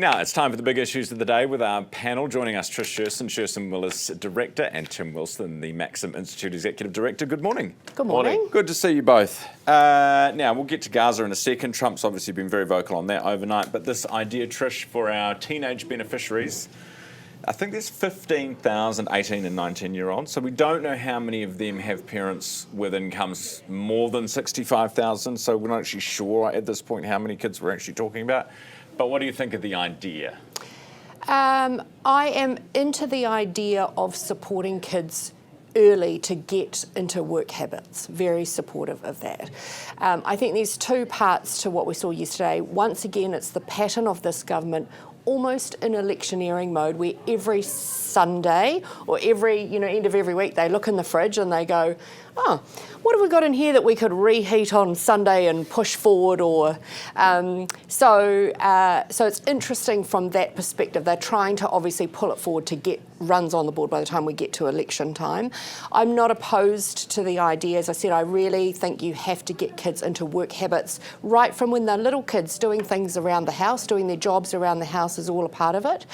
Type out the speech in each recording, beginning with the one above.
Now it's time for the big issues of the day with our panel. Joining us, Trish Sherson, Willis Director, and Tim Wilson, the Maxim Institute Executive Director. Good morning. Good morning. Good to see you both. Now, we'll get to Gaza in a second. Trump's obviously been very vocal on that overnight, but this idea, Trish, for our teenage beneficiaries, I think there's 15,000 18 and 19-year-olds, so we don't know how many of them have parents with incomes more than 65,000, so we're not actually sure at this point how many kids we're actually talking about. But what do you think of the idea? I am into the idea of supporting kids early to get into work habits. Very supportive of that. I think there's two parts to what we saw yesterday. Once again, it's the pattern of this government almost in electioneering mode, where every Sunday or every end of every week they look in the fridge and they go, oh, what have we got in here that we could reheat on Sunday and push forward? Or so it's interesting from that perspective. They're trying to obviously pull it forward to get runs on the board by the time we get to election time. I'm not opposed to the idea. As I said, I really think you have to get kids into work habits right from when they're little kids. Doing things around the house, doing their jobs around the house is all a part of it.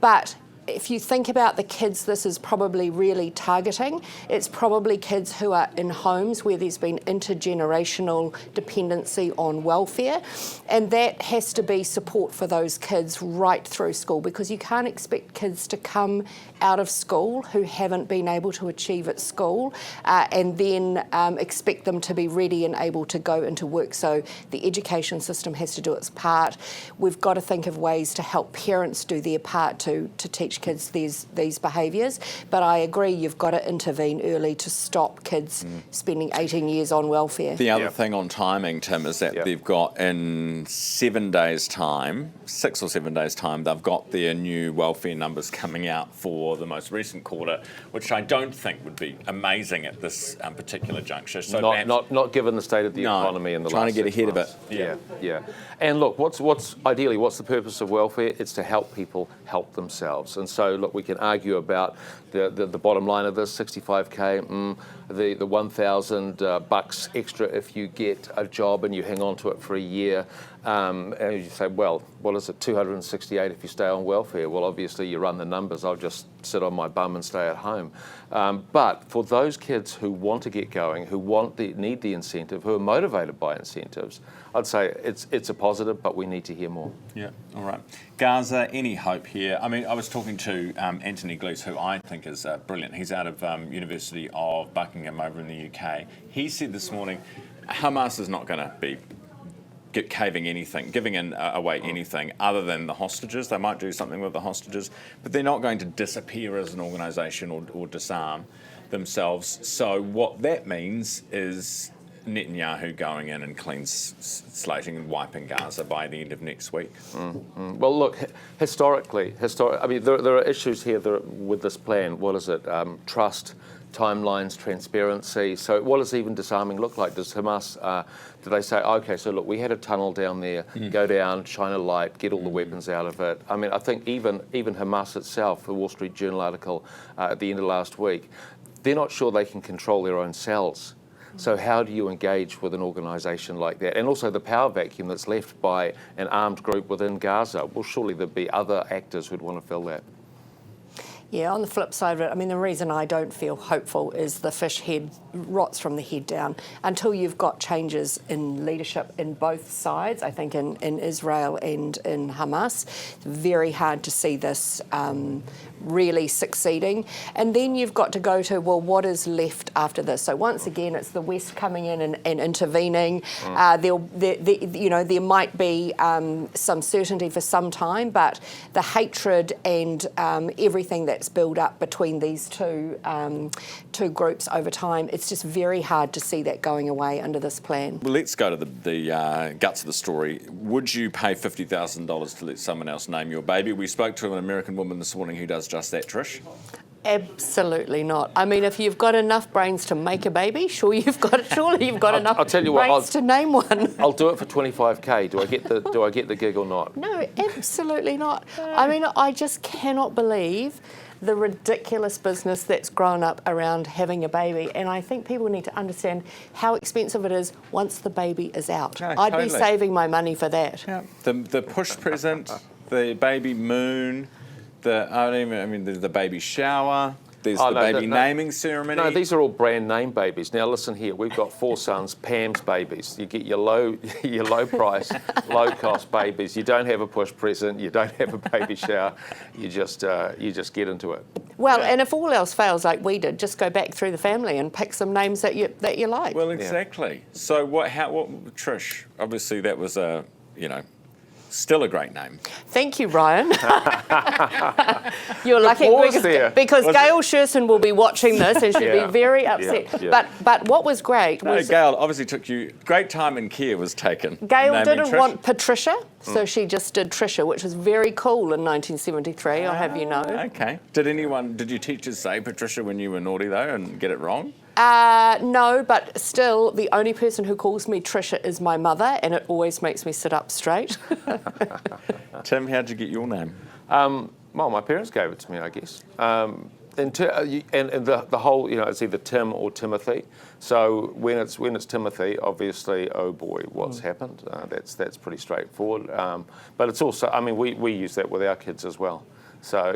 But if you think about the kids this is probably really targeting, it's probably kids who are in homes where there's been intergenerational dependency on welfare, and that has to be support for those kids right through school, because you can't expect kids to come out of school who haven't been able to achieve at school and then expect them to be ready and able to go into work. So the education system has to do its part. We've got to think of ways to help parents do their part to teach kids these behaviours, but I agree you've got to intervene early to stop kids spending 18 years on welfare. The other thing on timing, Tim, is that they've got in 7 days' time, 6 or 7 days' time, they've got their new welfare numbers coming out for the most recent quarter, which I don't think would be amazing at this particular juncture. So not given the state of the economy in the trying last to get ahead months. of it. Yeah. And look, what's the purpose of welfare? It's to help people help themselves. And so, look, we can argue about the bottom line of this, 65k, the 1,000 bucks extra if you get a job and you hang on to it for a year. And you say, well, what is it, 268 if you stay on welfare? Well, obviously you run the numbers. I'll just sit on my bum and stay at home. But for those kids who want to get going, who need the incentive, who are motivated by incentives, I'd say it's a positive, but we need to hear more. Yeah, all right. Gaza, any hope here? I mean, I was talking to Anthony Glees, who I think is brilliant. He's out of University of Buckingham over in the UK. He said this morning, Hamas is not going to be giving away anything other than the hostages. They might do something with the hostages, but they're not going to disappear as an organisation or disarm themselves. So what that means is Netanyahu going in and clean slating and wiping Gaza by the end of next week. Well, look, historically, I mean, there are issues here with this plan. What is it? Trust, timelines, transparency. So what does even disarming look like? Does Hamas, do they say, okay, so look, we had a tunnel down there, go down, shine a light, get all the weapons out of it? I mean, I think even Hamas itself, the Wall Street Journal article at the end of last week, they're not sure they can control their own cells. So how do you engage with an organisation like that? And also the power vacuum that's left by an armed group within Gaza. Well, surely there'd be other actors who'd want to fill that. Yeah, on the flip side of it, I mean, the reason I don't feel hopeful is the fish head rots from the head down. Until you've got changes in leadership in both sides, I think in Israel and in Hamas, it's very hard to see this really succeeding. And then you've got to go to, well, what is left after this? So once again, it's the West coming in and intervening. There might be some certainty for some time, but the hatred and everything that's built up between these two groups over time, it's just very hard to see that going away under this plan. Well, let's go to the guts of the story. Would you pay $50,000 to let someone else name your baby? We spoke to an American woman this morning who does just that, Trish. Absolutely not. I mean, if you've got enough brains to make a baby, surely you've got enough I'll tell you brains to name one. I'll do it for 25k. Do I get the gig or not? No, absolutely not. I mean, I just cannot believe the ridiculous business that's grown up around having a baby. And I think people need to understand how expensive it is once the baby is out. No, I'd totally. be saving my money for that. Yeah. The push present, the baby moon, the baby shower. There's the baby naming ceremony. No, these are all brand name babies. Now listen here, we've got 4 sons, Pam's babies. You get your low price, low cost babies. You don't have a push present, you don't have a baby shower. You just get into it. Well, and if all else fails, like we did, just go back through the family and pick some names that you like. Well, exactly. Yeah. So what, Trish? Obviously, that was still a great name. Thank you, Ryan. You're lucky because Gail Sherson will be watching this and she'll be very upset. Yeah. But what was great was Gail obviously took you great time and care was taken. Gail didn't want Patricia, so she just did Trisha, which was very cool in 1973. I'll have you know. Okay. Did your teachers say Patricia when you were naughty though and get it wrong? No, but still, the only person who calls me Trisha is my mother, and it always makes me sit up straight. Tim, how'd you get your name? Well, my parents gave it to me, I guess. And the whole, it's either Tim or Timothy. So when it's Timothy, obviously, oh boy, what's happened? That's pretty straightforward. But it's also, we use that with our kids as well. So,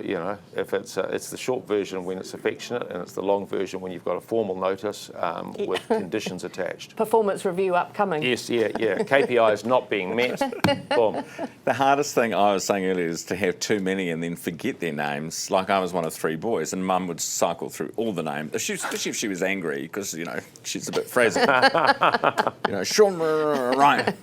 if it's the short version when it's affectionate and it's the long version when you've got a formal notice with conditions attached. Performance review upcoming. Yes, yeah. KPIs not being met. Boom. The hardest thing I was saying earlier is to have too many and then forget their names. Like I was one of 3 boys and Mum would cycle through all the names, especially if she was angry because, she's a bit frazzled. Sean, Ryan.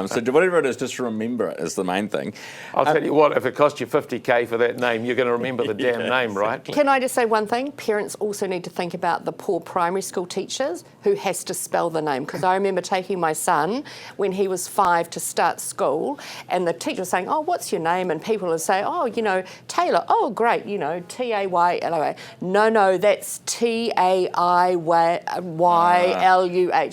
So whatever it is, just remember it is the main thing. I'll tell you what, if it cost you 50K for that name, you're going to remember the damn name, right? Can I just say one thing? Parents also need to think about the poor primary school teachers who has to spell the name. Because I remember taking my son when he was 5 to start school, and the teacher was saying, "Oh, what's your name?" And people would say, "Oh, Taylor." "Oh, great, Tayluh." No, that's Taiwyluh.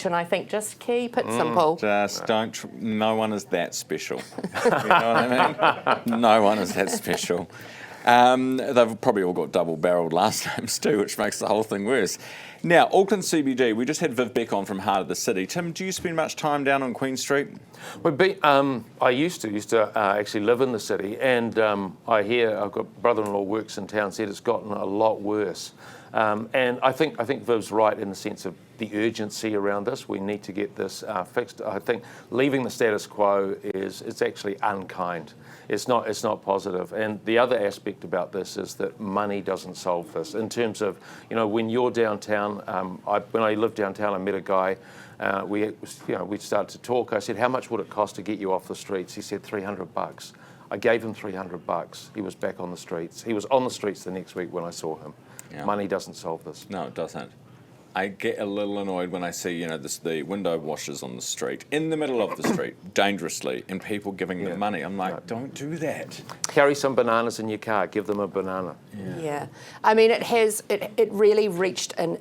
And I think just keep it simple. Just don't. No one is that special. You know what I mean? No one is that special. They've probably all got double-barrelled last names too, which makes the whole thing worse. Now, Auckland CBD, we just had Viv Beck on from Heart of the City. Tim, do you spend much time down on Queen Street? I used to actually live in the city, and I hear I've got brother-in-law works in town, said it's gotten a lot worse. And I think Viv's right in the sense of the urgency around this. We need to get this fixed. I think leaving the status quo it's actually unkind. It's not positive. And the other aspect about this is that money doesn't solve this. In terms of, when you're downtown, when I lived downtown, I met a guy. We started to talk. I said, "How much would it cost to get you off the streets?" He said, $300. I gave him $300. He was back on the streets. He was on the streets the next week when I saw him. Yeah. Money doesn't solve this. No, it doesn't. I get a little annoyed when I see, the window washers on the street, in the middle of the street, dangerously, and people giving them money. I'm like, don't do that. Carry some bananas in your car. Give them a banana. Yeah. I mean, it really reached an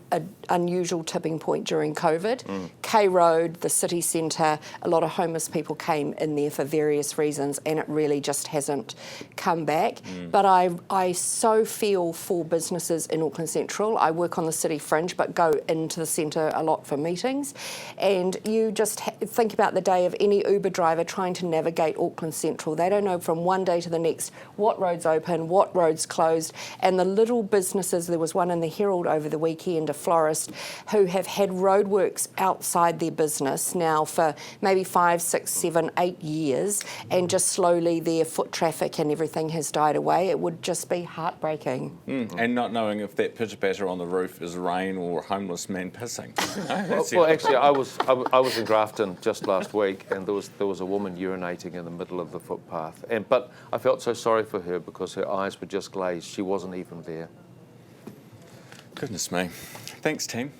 unusual tipping point during COVID. K Road, the city centre, a lot of homeless people came in there for various reasons, and it really just hasn't come back. But I so feel for businesses in Auckland Central. I work on the city fringe, but go into the centre a lot for meetings, and you just think about the day of any Uber driver trying to navigate Auckland Central. They don't know from one day to the next what roads open, what roads closed, and the little businesses, there was one in the Herald over the weekend, a florist, who have had roadworks outside their business now for maybe 5, 6, 7, 8 years, and just slowly their foot traffic and everything has died away. It would just be heartbreaking. And not knowing if that pitter-patter on the roof is rain or homeless man pissing. Well, actually, I was in Grafton just last week, and there was a woman urinating in the middle of the footpath. But I felt so sorry for her because her eyes were just glazed. She wasn't even there. Goodness me. Thanks, team.